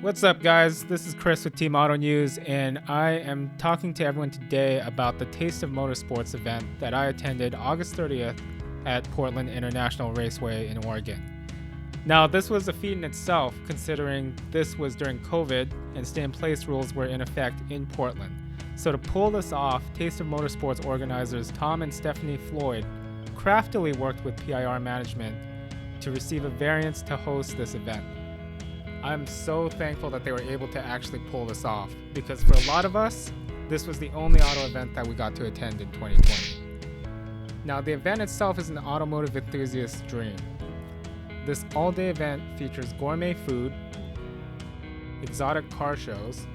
What's up, guys? This is Chris with Team Auto News, and I am talking to everyone today about the Taste of Motorsports event that I attended August 30th at Portland International Raceway in Oregon. Now, this was a feat in itself, considering this was during COVID and stay-in-place rules were in effect in Portland. So to pull this off, Taste of Motorsports organizers Tom and Stephanie Floyd craftily worked with PIR management to receive a variance to host this event. I'm so thankful that they were able to actually pull this off, because for a lot of us, this was the only auto event that we got to attend in 2020. Now, the event itself is an automotive enthusiast's dream. This all-day event features gourmet food, exotic car shows,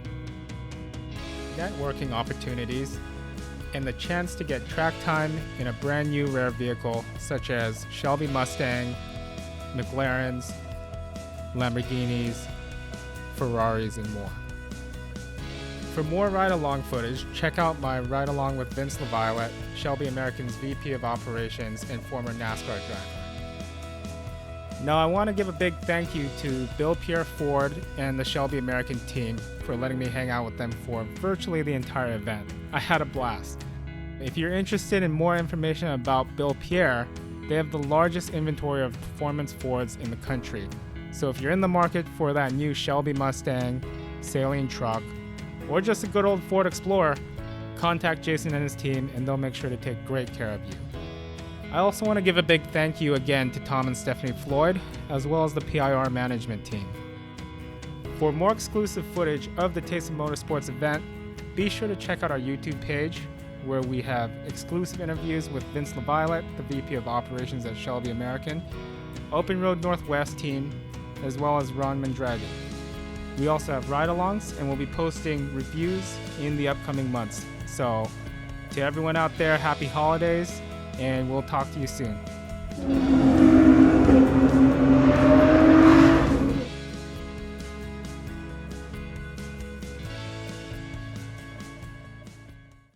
networking opportunities, and the chance to get track time in a brand new rare vehicle such as Shelby Mustang, McLarens, Lamborghinis, Ferraris, and more. For more ride-along footage, check out my ride-along with Vince LaViolette, Shelby American's VP of Operations and former NASCAR driver. Now, I want to give a big thank you to Pierre Ford and the Shelby American team for letting me hang out with them for virtually the entire event. I had a blast. If you're interested in more information about Pierre, they have the largest inventory of performance Fords in the country. So if you're in the market for that new Shelby Mustang, Saline truck, or just a good old Ford Explorer, contact Jason and his team and they'll make sure to take great care of you. I also want to give a big thank you again to Tom and Stephanie Floyd, as well as the PIR management team. For more exclusive footage of the Taste of Motorsports event, be sure to check out our YouTube page, where we have exclusive interviews with Vince LaViolette, the VP of Operations at Shelby American, Open Road Northwest team, as well as Ron Mondragon. We also have ride-alongs, and we'll be posting reviews in the upcoming months. So, to everyone out there, happy holidays, and we'll talk to you soon.